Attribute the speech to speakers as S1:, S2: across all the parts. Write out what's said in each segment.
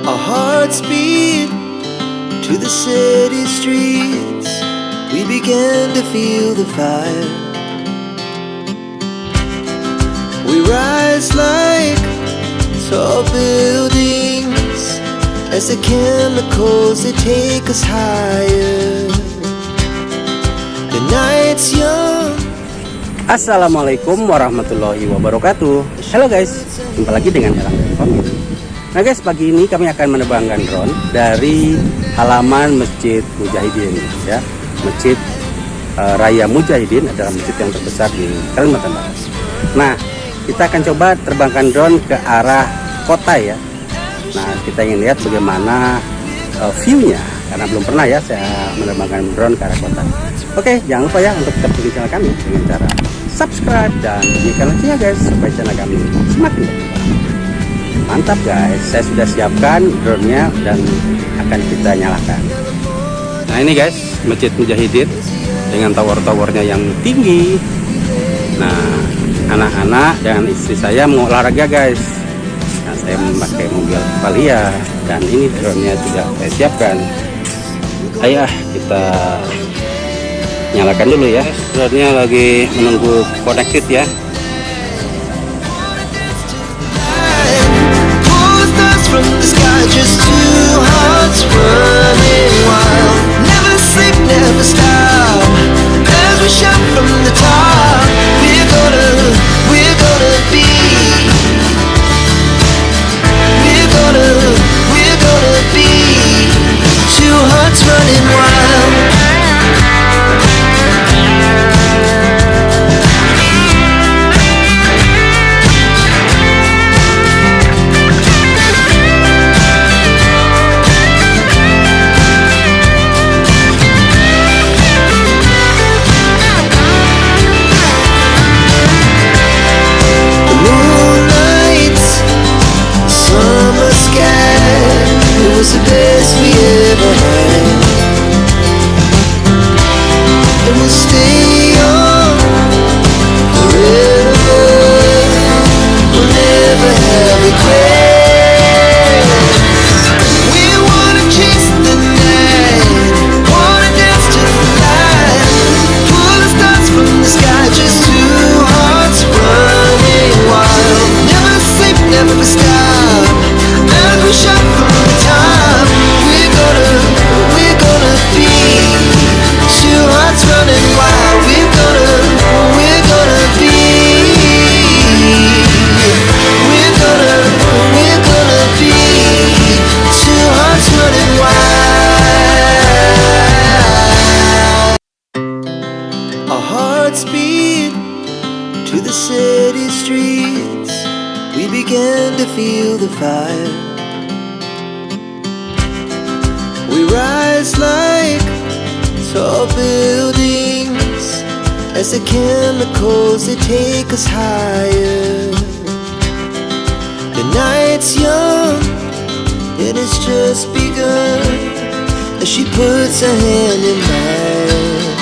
S1: Our hearts beat to the city streets. We began to feel the fire. We rise like tall buildings as the chemicals they take us higher. The night's young.
S2: Assalamualaikum warahmatullahi wabarakatuh. Halo guys, jumpa lagi dengan Jalan-Jalan Kota. Nah guys, pagi ini kami akan menerbangkan drone dari halaman Mesjid Mujahidin, ya. Mesjid Raya Mujahidin adalah masjid yang terbesar di Kalimantan Barat. Nah, kita akan coba terbangkan drone ke arah kota, ya. Nah, kita ingin lihat bagaimana view-nya, karena belum pernah ya saya menerbangkan drone ke arah kota. Oke, jangan lupa ya untuk tetap di channel kami dengan cara subscribe dan bunyikan loncengnya guys, supaya channel kami semakin berkembang. Mantap guys, saya sudah siapkan drone-nya dan akan kita nyalakan. Nah ini guys, Mesjid Mujahidin dengan tower-towernya yang tinggi. Nah, anak-anak dan istri saya mau olahraga guys. Nah, saya memakai mobil Valia dan ini drone-nya juga saya siapkan. Ayo kita nyalakan dulu ya. Drone-nya lagi menunggu connected ya.
S1: From the sky, just two hearts running wild. Never sleep, never stop. As we shout from the top, we're gonna be. We're gonna be. Two hearts running wild. Was the best we ever had, and we'll stay on forever. We'll never have regrets. We wanna chase the night, wanna dance to the light, pull the stars from the sky, just two hearts running wild. Never sleep, never stop, as we shout from the top. Running wild, we're gonna be. We're gonna be. Two hearts running wild. Our hearts beat to the city streets. We began to feel the fire. We rise like tall buildings as the chemicals they take us higher. The night's young and it's just begun as she puts her hand in mine.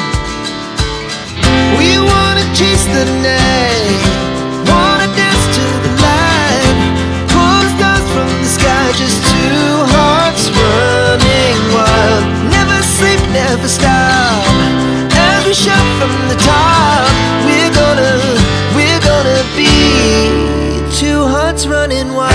S1: We wanna chase the night, wanna dance to the light, pull the stars from the sky, just two hearts running wild. Never sleep, never stop, as we shout from the top. We're gonna be two hearts running wild.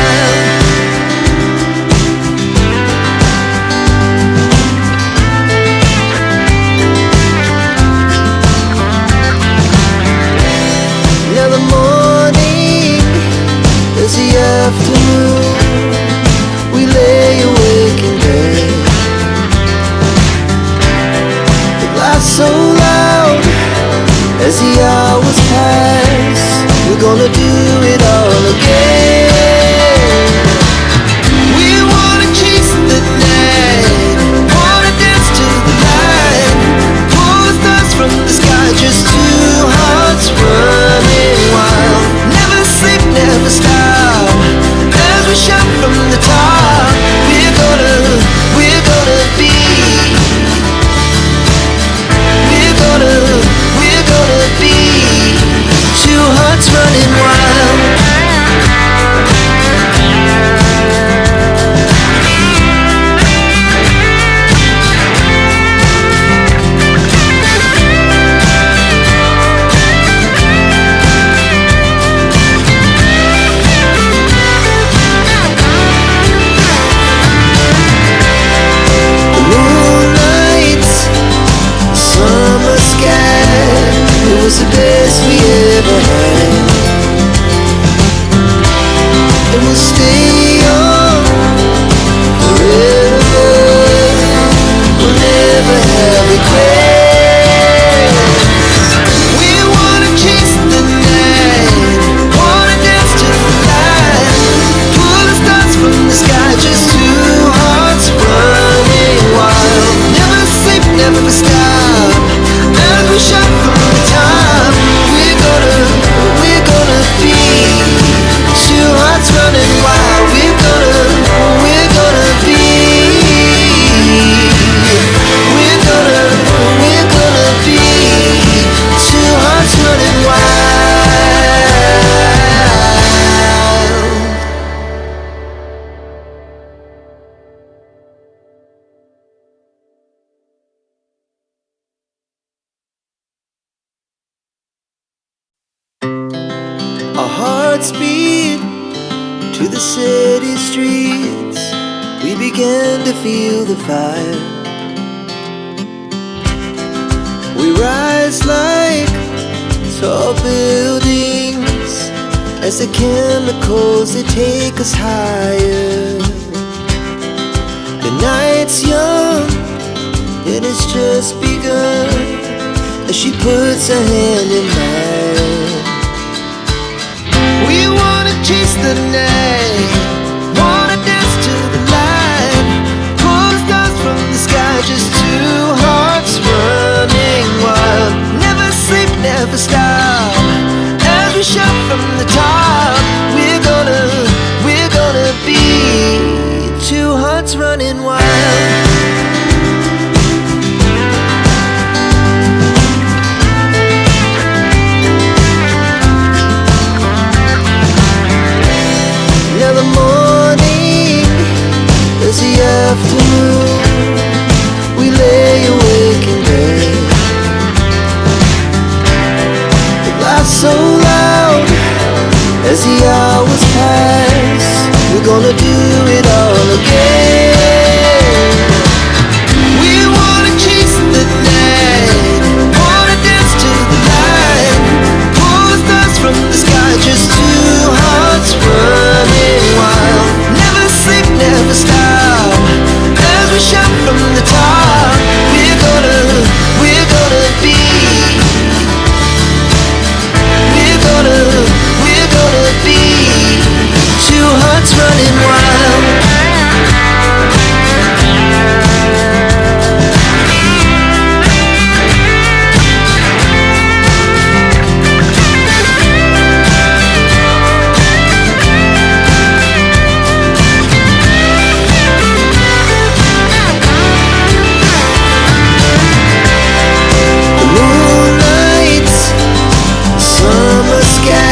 S1: Our hearts beat to the city streets. We began to feel the fire. We rise like tall buildings as the chemicals, they take us higher. The night's young and it's just begun as she puts her hand in mine. We wanna chase the night, wanna dance to the light, pull the stars from the sky, just two hearts running wild. Never sleep, never stop, as we shout from the top. We're gonna be two hearts running wild. Now the morning is the afternoon. We lay awake in bed. The laughs so loud as the hours pass. We're gonna do it all again. We wanna chase the night, wanna dance to the light, pull the stars from the sky, just two hearts running wild. Never sleep, never stop, as we shout from the top. We're gonna be. We're gonna be two hearts running wild. The moonlight, summer sky,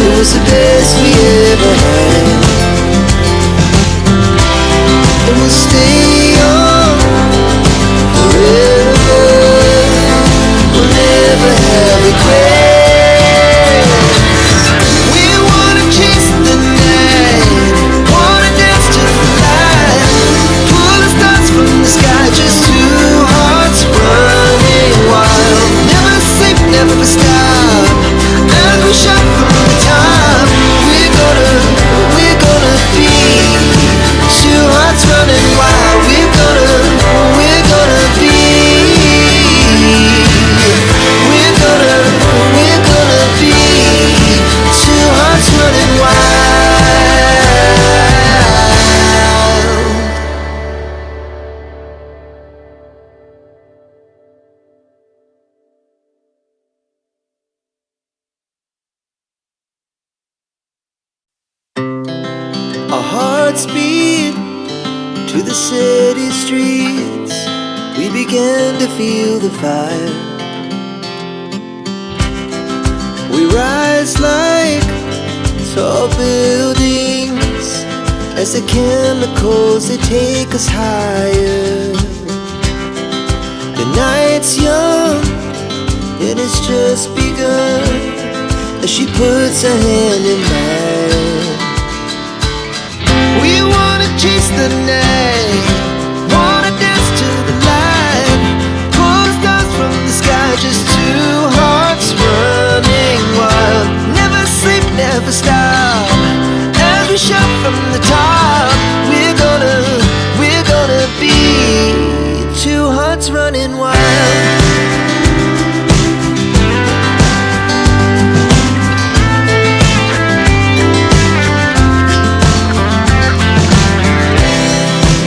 S1: it was the best we ever had. And we'll stay on forever. We'll never have regrets. We wanna chase the night, wanna dance to the light, pull the stars from the sky, just two hearts running wild. Never sleep, never stop, as we shout from the top. We're gonna be two hearts running wild. We're gonna be. We're gonna be two hearts running wild. Our hearts beat to the city streets. We began to feel the fire. We rise like tall buildings as the chemicals, they take us higher. The night's young and it's just begun as she puts her hand in mine. We wanna chase the night, wanna dance to the light, pull the stars from the sky, just two hearts running wild. Never sleep, never stop, as we shout from the top. We're gonna be two hearts running wild.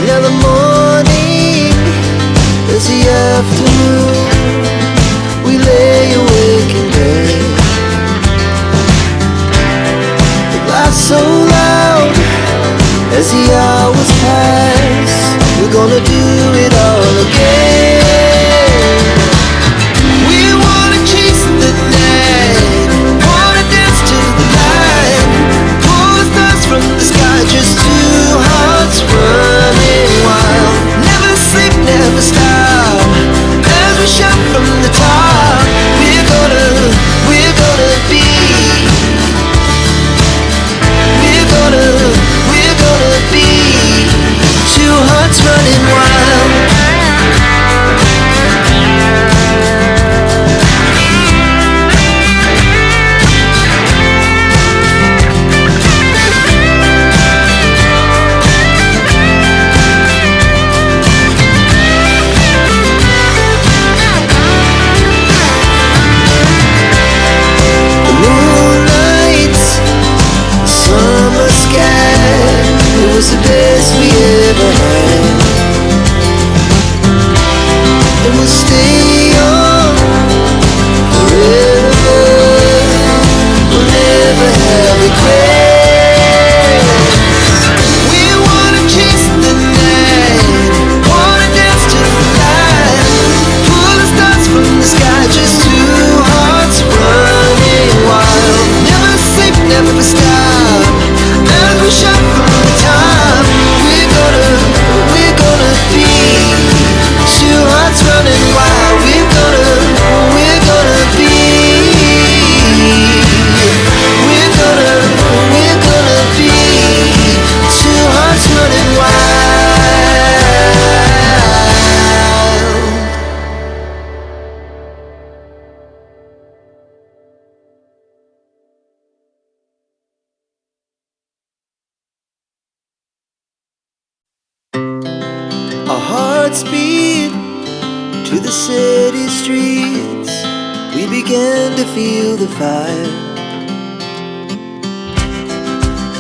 S1: Now the morning is the afternoon. We lay awake in bed. The laughs so loud as the hours pass. We're gonna do it all again. We wanna chase the night, wanna dance to the light, pull the stars from the sky, just two hearts running wild. Never sleep, never stop, as we shout from the top. We're gonna be. hearts beat to the city streets. We began to feel the fire.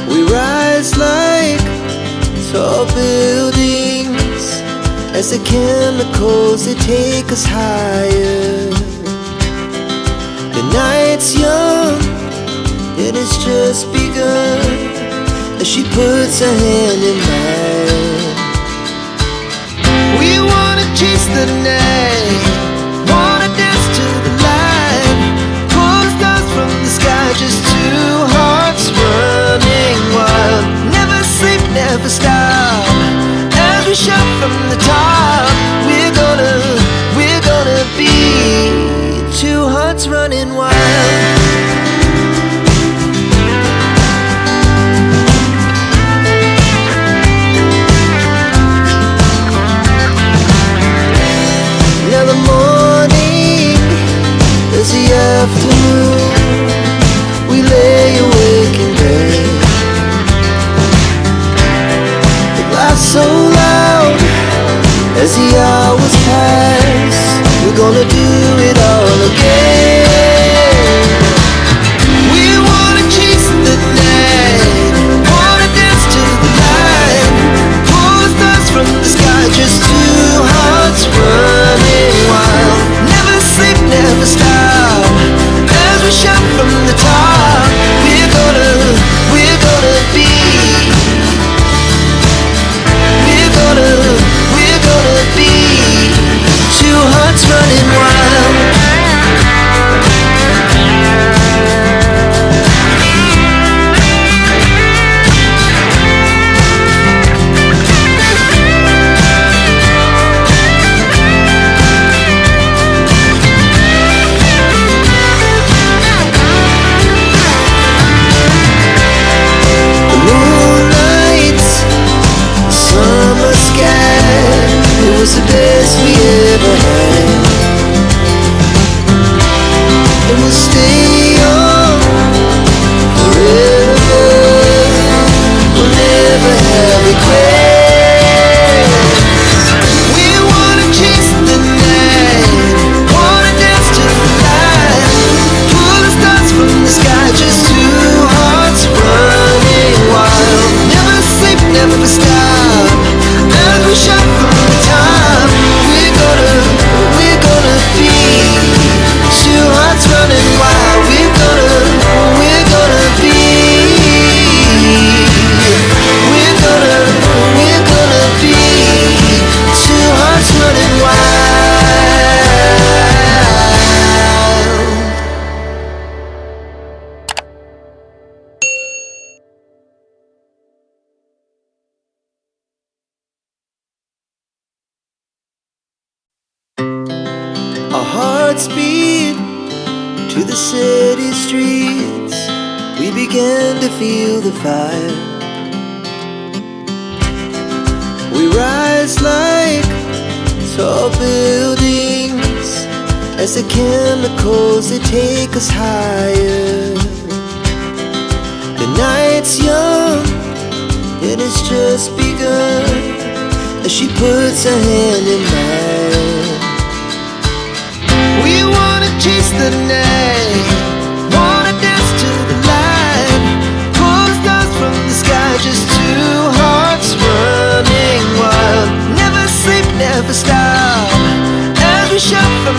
S1: We rise like tall buildings as the chemicals, they take us higher. The night's young, and it's just begun, as she puts her hand in mine. We wanna chase the night, wanna dance to the light, pull stars from the sky, just two hearts running wild. Never sleep, never stop, as we shout from the top. We're gonna be two hearts running wild. Now the morning is the afternoon. We lay awake in bed. The glass so loud as the hours pass. We're gonna do it all again. We wanna chase the night, wanna dance to the light, pull the stars from the sky, just two hearts running wild. Never sleep, never stop, as we shout from the top. We're gonna be, we're gonna be two hearts running wild. The moonlight, summer sky, it was the best we ever had. And we'll stay on forever. We'll never have regrets. We wanna chase the night, wanna dance to the light, pull the stars from the sky, just two hearts running wild. Never sleep, never stop, as we shout from the top. We're gonna be two hearts running wild. We're gonna be, we're gonna be two hearts running wild. Our hearts beat to the city streets. We began to feel the fire. We rise like tall buildings as the chemicals, they take us higher. The night's young, and it's just begun, as she puts her hand in mine. We wanna chase the night, wanna dance to the light, pull the stars from the sky, just two hearts running wild. Never sleep, never stop, as we shout from